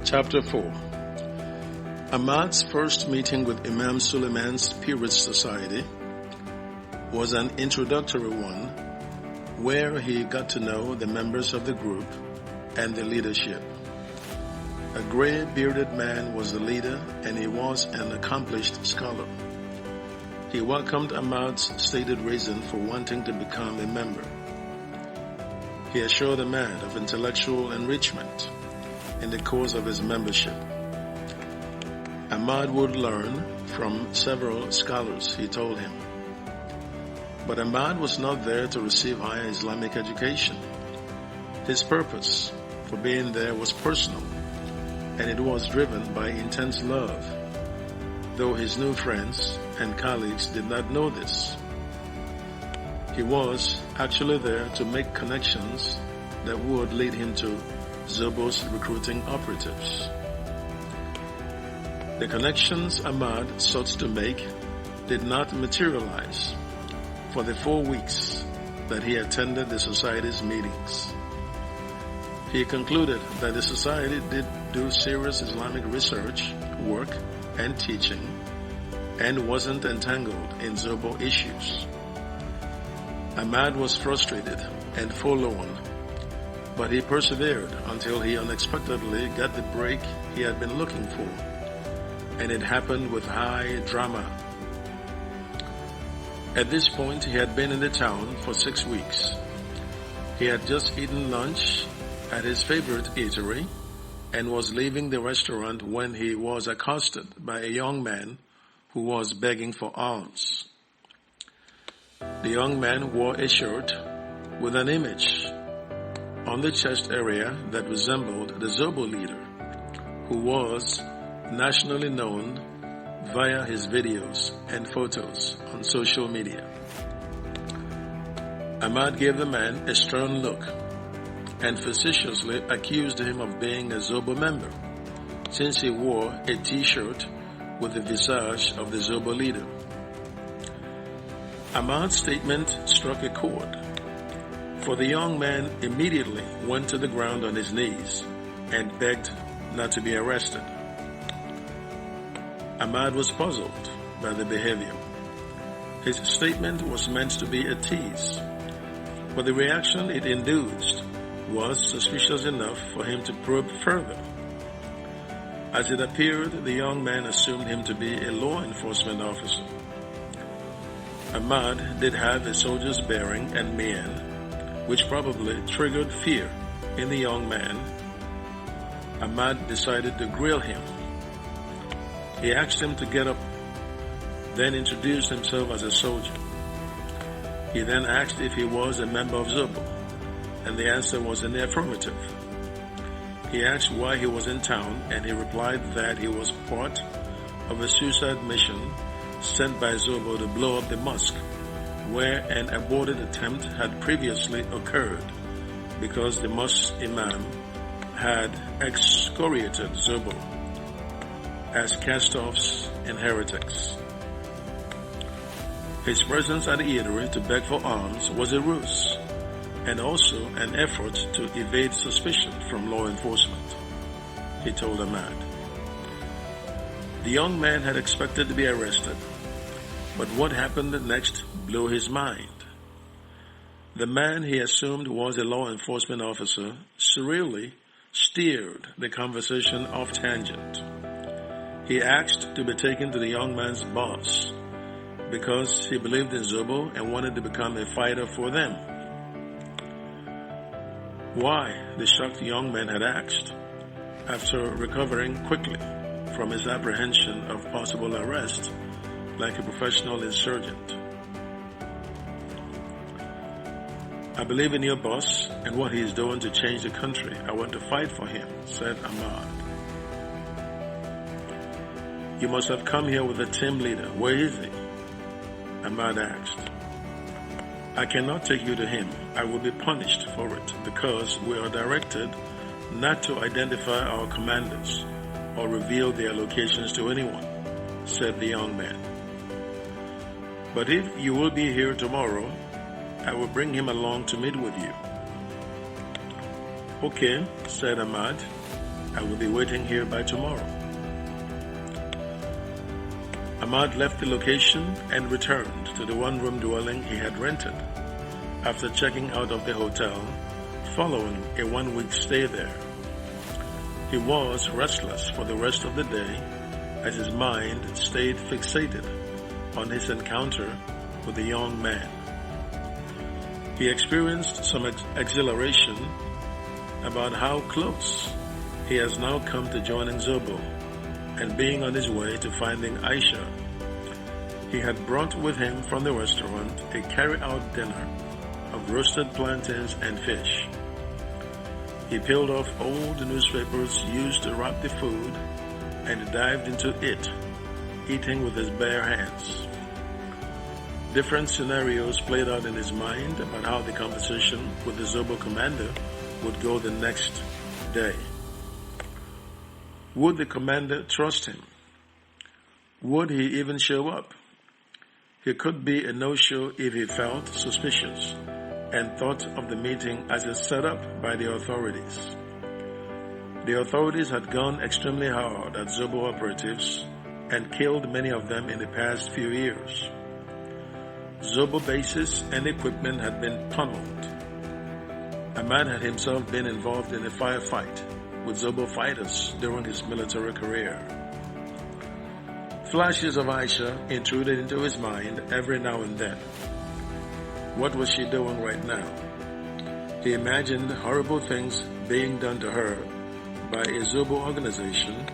Chapter 4. Ahmad's first meeting with Imam Suleiman's Peerage Society was an introductory one where he got to know the members of the group and the leadership. A gray bearded man was the leader, and he was an accomplished scholar. He welcomed Ahmad's stated reason for wanting to become a member. He assured Ahmad of intellectual enrichment in the course of his membership. Ahmad would learn from several scholars, he told him. But Ahmad was not there to receive higher Islamic education. His purpose for being there was personal, and it was driven by intense love, though his new friends and colleagues did not know this. He was actually there to make connections that would lead him to ZOBBO's recruiting operatives. The connections Ahmad sought to make did not materialize for the 4 weeks that he attended the society's meetings. He concluded that the society did do serious Islamic research, work, and teaching, and wasn't entangled in ZOBBO issues. Ahmad was frustrated and forlorn, but he persevered until he unexpectedly got the break he had been looking for, and it happened with high drama. At this point, he had been in the town for 6 weeks. He had just eaten lunch at his favorite eatery and was leaving the restaurant when he was accosted by a young man who was begging for alms. The young man wore a shirt with an image on the chest area that resembled the ZOBBO leader, who was nationally known via his videos and photos on social media. Ahmad gave the man a stern look and facetiously accused him of being a ZOBBO member, since he wore a t-shirt with the visage of the ZOBBO leader. Ahmad's statement struck a chord, for the young man immediately went to the ground on his knees and begged not to be arrested. Ahmad was puzzled by the behavior. His statement was meant to be a tease, but the reaction it induced was suspicious enough for him to probe further. As it appeared, the young man assumed him to be a law enforcement officer. Ahmad did have a soldier's bearing and mien, which probably triggered fear in the young man. Ahmad decided to grill him. He asked him to get up, then introduced himself as a soldier. He then asked if he was a member of ZOBBO, and the answer was in the affirmative. He asked why he was in town, and he replied that he was part of a suicide mission sent by ZOBBO to blow up the mosque, where an aborted attempt had previously occurred because the mosque imam had excoriated ZOBBO as cast-offs and heretics. His presence at the eatery to beg for alms was a ruse, and also an effort to evade suspicion from law enforcement, he told Ahmad. The young man had expected to be arrested, but what happened next blew his mind. The man he assumed was a law enforcement officer surreally steered the conversation off tangent. He asked to be taken to the young man's boss because he believed in ZOBBO and wanted to become a fighter for them. Why, the shocked young man had asked, after recovering quickly from his apprehension of possible arrest like a professional insurgent. I believe in your boss and what he is doing to change the country. I want to fight for him, said Ahmad. You must have come here with a team leader. Where is he? Ahmad asked. I cannot take you to him. I will be punished for it because we are directed not to identify our commanders or reveal their locations to anyone, said the young man. But if you will be here tomorrow, I will bring him along to meet with you. Okay, said Ahmad. I will be waiting here by tomorrow. Ahmad left the location and returned to the one-room dwelling he had rented after checking out of the hotel following a one-week stay there. He was restless for the rest of the day as his mind stayed fixated on his encounter with the young man. He experienced some exhilaration about how close he has now come to joining ZOBBO and being on his way to finding Aisha. He had brought with him from the restaurant a carry-out dinner of roasted plantains and fish. He peeled off old newspapers used to wrap the food and dived into it, eating with his bare hands. Different scenarios played out in his mind about how the conversation with the ZOBBO commander would go the next day. Would the commander trust him? Would he even show up? He could be a no-show if he felt suspicious and thought of the meeting as a setup by the authorities. The authorities had gone extremely hard at ZOBBO operatives and killed many of them in the past few years. ZOBBO bases and equipment had been pummeled. Ahmad had himself been involved in a firefight with ZOBBO fighters during his military career. Flashes of Aisha intruded into his mind every now and then. What was she doing right now? He imagined horrible things being done to her by a ZOBBO organization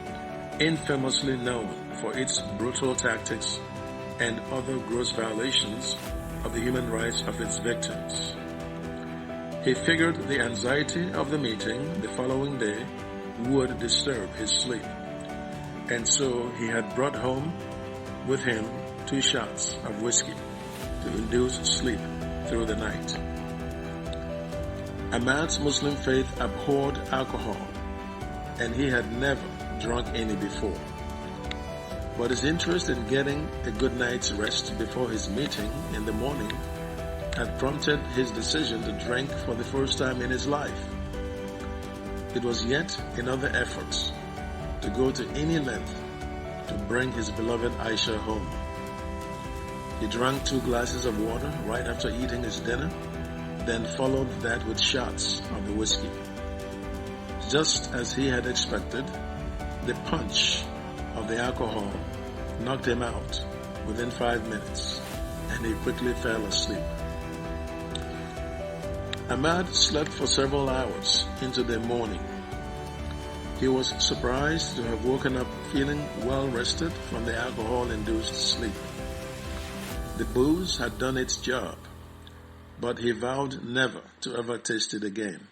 infamously known for its brutal tactics and other gross violations of the human rights of its victims. He figured the anxiety of the meeting the following day would disturb his sleep, and so he had brought home with him 2 shots of whiskey to induce sleep through the night. Ahmad's Muslim faith abhorred alcohol, and he had never drunk any before. But his interest in getting a good night's rest before his meeting in the morning had prompted his decision to drink for the first time in his life. It was yet another effort to go to any length to bring his beloved Aisha home. He drank 2 glasses of water right after eating his dinner, then followed that with shots of the whiskey. Just as he had expected, the punch of the alcohol knocked him out within 5 minutes, and he quickly fell asleep. Ahmad slept for several hours into the morning. He was surprised to have woken up feeling well rested from the alcohol-induced sleep. The booze had done its job, but he vowed never to ever taste it again,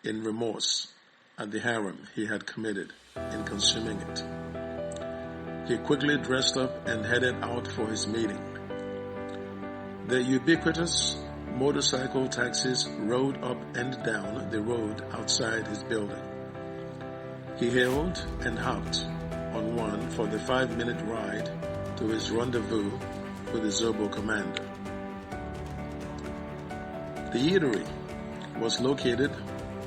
in remorse at the harm he had committed in consuming it. He quickly dressed up and headed out for his meeting. The ubiquitous motorcycle taxis rode up and down the road outside his building. He hailed and hopped on one for the 5-minute ride to his rendezvous with the ZOBBO commander. The eatery was located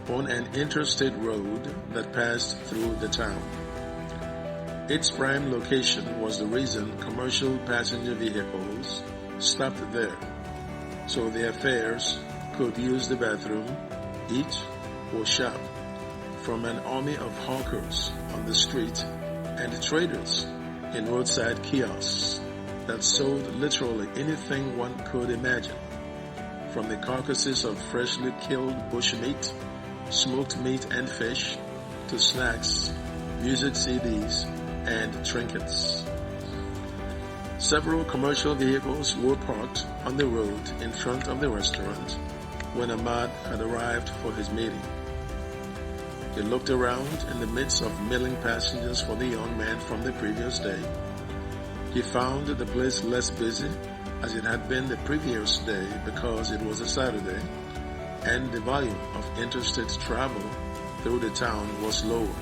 on an interstate road that passed through the town. Its prime location was the reason commercial passenger vehicles stopped there, so the affairs could use the bathroom, eat, or shop from an army of hawkers on the street and traders in roadside kiosks that sold literally anything one could imagine, from the carcasses of freshly killed bushmeat, smoked meat and fish, to snacks, music CDs, and trinkets. Several commercial vehicles were parked on the road in front of the restaurant when Ahmad had arrived for his meeting. He looked around in the midst of milling passengers for the young man from the previous day. He found the place less busy as it had been the previous day because it was a Saturday, and the volume of interstate travel through the town was lower.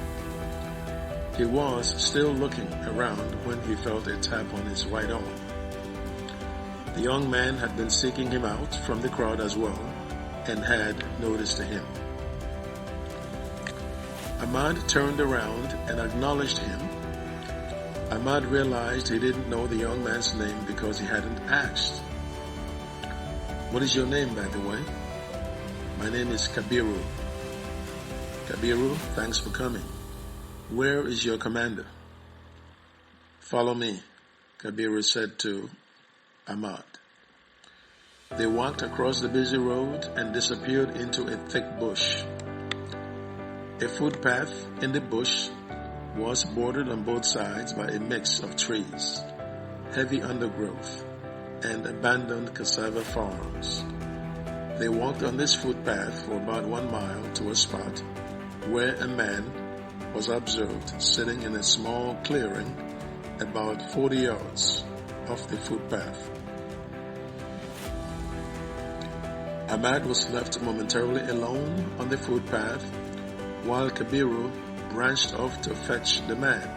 He was still looking around when he felt a tap on his right arm. The young man had been seeking him out from the crowd as well, and had noticed him. Ahmad turned around and acknowledged him. Ahmad realized he didn't know the young man's name because he hadn't asked. "What is your name, by the way?" "My name is Kabiru." "Kabiru, thanks for coming. Where is your commander?" "Follow me," Kabiru said to Ahmad. They walked across the busy road and disappeared into a thick bush. A footpath in the bush was bordered on both sides by a mix of trees, heavy undergrowth, and abandoned cassava farms. They walked on this footpath for about 1 mile to a spot where a man was observed sitting in a small clearing about 40 yards off the footpath. Ahmad was left momentarily alone on the footpath while Kabiru branched off to fetch the man.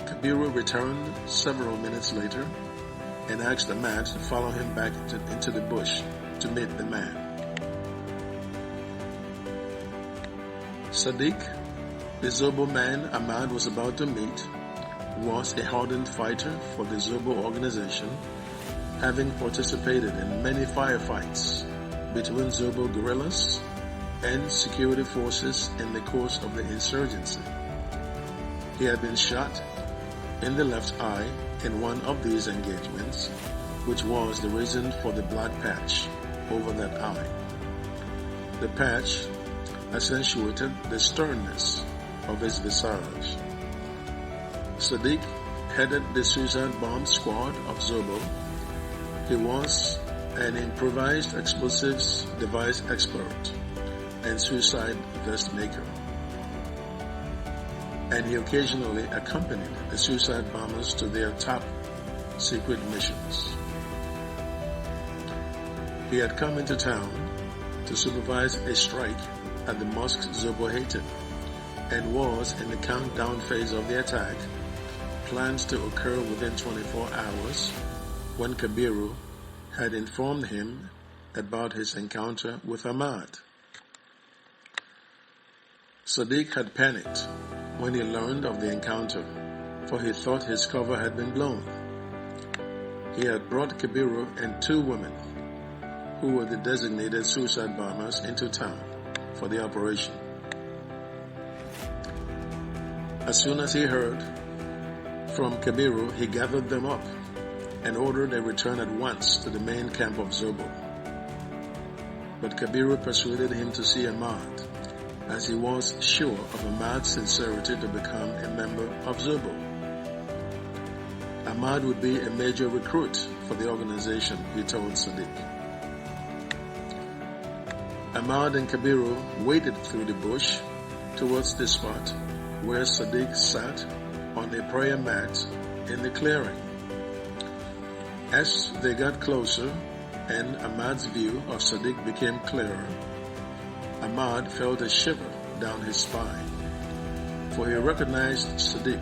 Kabiru returned several minutes later and asked Ahmad to follow him back into the bush to meet the man. Sadiq, the ZOBBO man Ahmad was about to meet, was a hardened fighter for the ZOBBO organization, having participated in many firefights between ZOBBO guerrillas and security forces in the course of the insurgency. He had been shot in the left eye in one of these engagements, which was the reason for the black patch over that eye. The patch accentuated the sternness of his visage. Sadiq headed the suicide bomb squad of ZOBBO. He was an improvised explosives device expert and suicide vest maker, and he occasionally accompanied the suicide bombers to their top secret missions. He had come into town to supervise a strike at the mosque ZOBBO hated and was in the countdown phase of the attack, planned to occur within 24 hours, when Kabiru had informed him about his encounter with Ahmad. Sadiq had panicked when he learned of the encounter, for he thought his cover had been blown. He had brought Kabiru and 2 women, who were the designated suicide bombers, into town for the operation. As soon as he heard from Kabiru, he gathered them up and ordered a return at once to the main camp of ZOBBO. But Kabiru persuaded him to see Ahmad, as he was sure of Ahmad's sincerity to become a member of ZOBBO. Ahmad would be a major recruit for the organization, he told Sadiq. Ahmad and Kabiru waded through the bush towards the spot where Sadiq sat on a prayer mat in the clearing. As they got closer and Ahmad's view of Sadiq became clearer, Ahmad felt a shiver down his spine, for he recognized Sadiq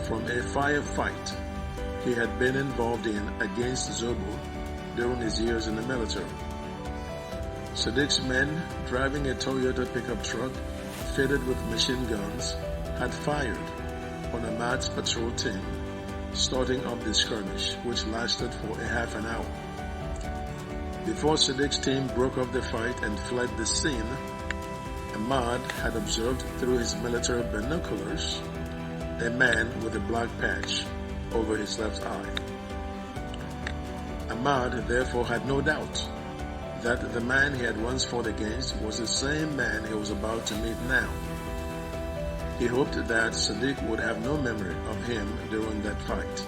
from a firefight he had been involved in against ZOBBO during his years in the military. Sadiq's men, driving a Toyota pickup truck fitted with machine guns, had fired on Ahmad's patrol team, starting up the skirmish, which lasted for a half an hour. Before Sadiq's team broke up the fight and fled the scene, Ahmad had observed through his military binoculars a man with a black patch over his left eye. Ahmad therefore had no doubt that the man he had once fought against was the same man he was about to meet now. He hoped that Sadiq would have no memory of him during that fight.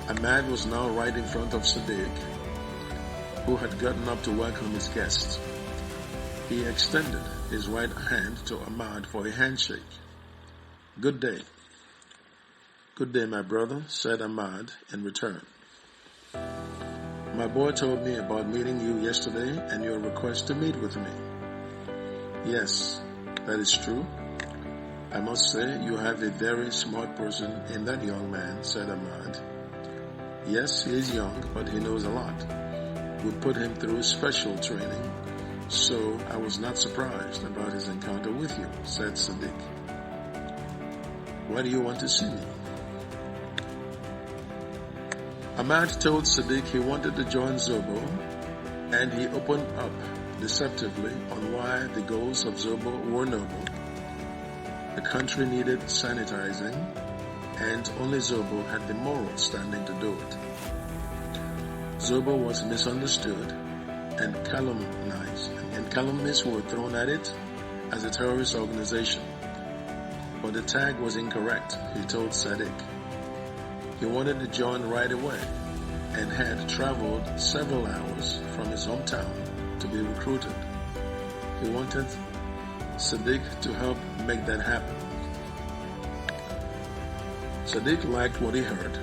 Ahmad was now right in front of Sadiq, who had gotten up to welcome his guest. He extended his right hand to Ahmad for a handshake. "Good day." "Good day, my brother," said Ahmad in return. "My boy told me about meeting you yesterday and your request to meet with me." "Yes, that is true. I must say you have a very smart person in that young man," said Ahmad. "Yes, he is young, but he knows a lot. We put him through special training so I was not surprised about his encounter with you, said Sadiq. Why do you want to see me? Ahmad told Sadiq he wanted to join ZOBBO, and he opened up deceptively on why the goals of ZOBBO were noble. The country needed sanitizing, and only ZOBBO had the moral standing to do it. ZOBBO was misunderstood and calumnized, and calumnies were thrown at it as a terrorist organization. But the tag was incorrect, he told Sadiq. He wanted to join right away and had traveled several hours from his hometown to be recruited. He wanted Sadiq to help make that happen. Sadiq liked what he heard,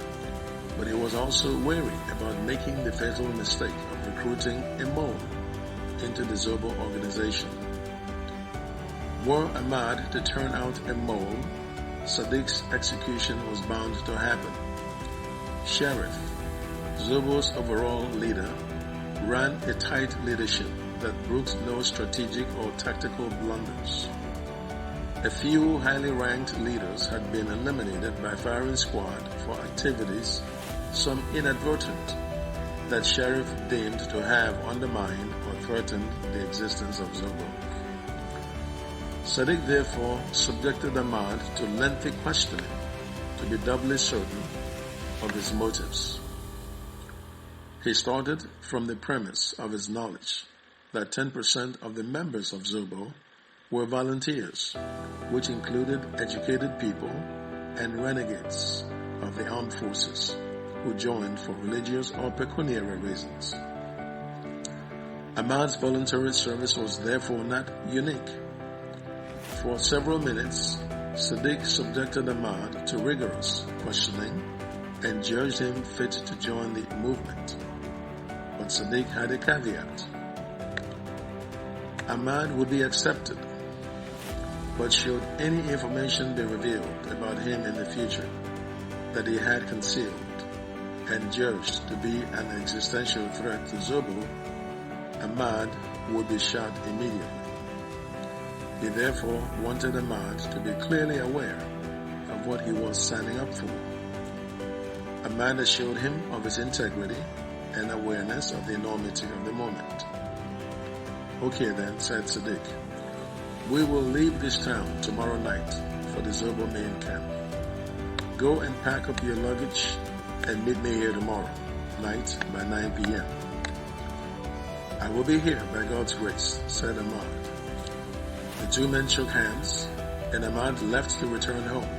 but he was also wary about making the fatal mistake of recruiting a mole into the ZOBBO organization. Were Ahmad to turn out a mole, Sadiq's execution was bound to happen. Sheriff, ZOBBO's overall leader, ran a tight leadership that brooked no strategic or tactical blunders. A few highly ranked leaders had been eliminated by firing squad for activities, some inadvertent, that Sheriff deemed to have undermined or threatened the existence of ZOBBO. Sadiq therefore subjected Ahmad to lengthy questioning to be doubly certain of his motives. He started from the premise of his knowledge that 10% of the members of ZOBBO were volunteers, which included educated people and renegades of the armed forces who joined for religious or pecuniary reasons. Ahmad's voluntary service was therefore not unique. For several minutes, Sadiq subjected Ahmad to rigorous questioning and judged him fit to join the movement. But Sadiq had a caveat. Ahmad would be accepted, but should any information be revealed about him in the future that he had concealed and judged to be an existential threat to ZOBBO, Ahmad would be shot immediately. He therefore wanted Ahmad to be clearly aware of what he was signing up for. Ahmad assured him of his integrity and awareness of the enormity of the moment. Okay then, said Sadiq. We will leave this town tomorrow night for the ZOBBO main camp. Go and pack up your luggage and meet me here tomorrow night by 9 p.m. I will be here by God's grace, said Ahmad. The two men shook hands, and Ahmad left to return home.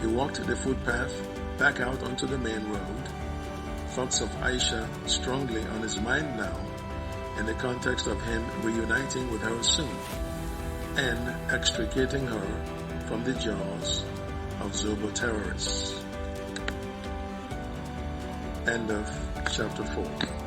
He walked the footpath back out onto the main road, thoughts of Aisha strongly on his mind now in the context of him reuniting with her soon and extricating her from the jaws of ZOBBO terrorists. End of chapter 4.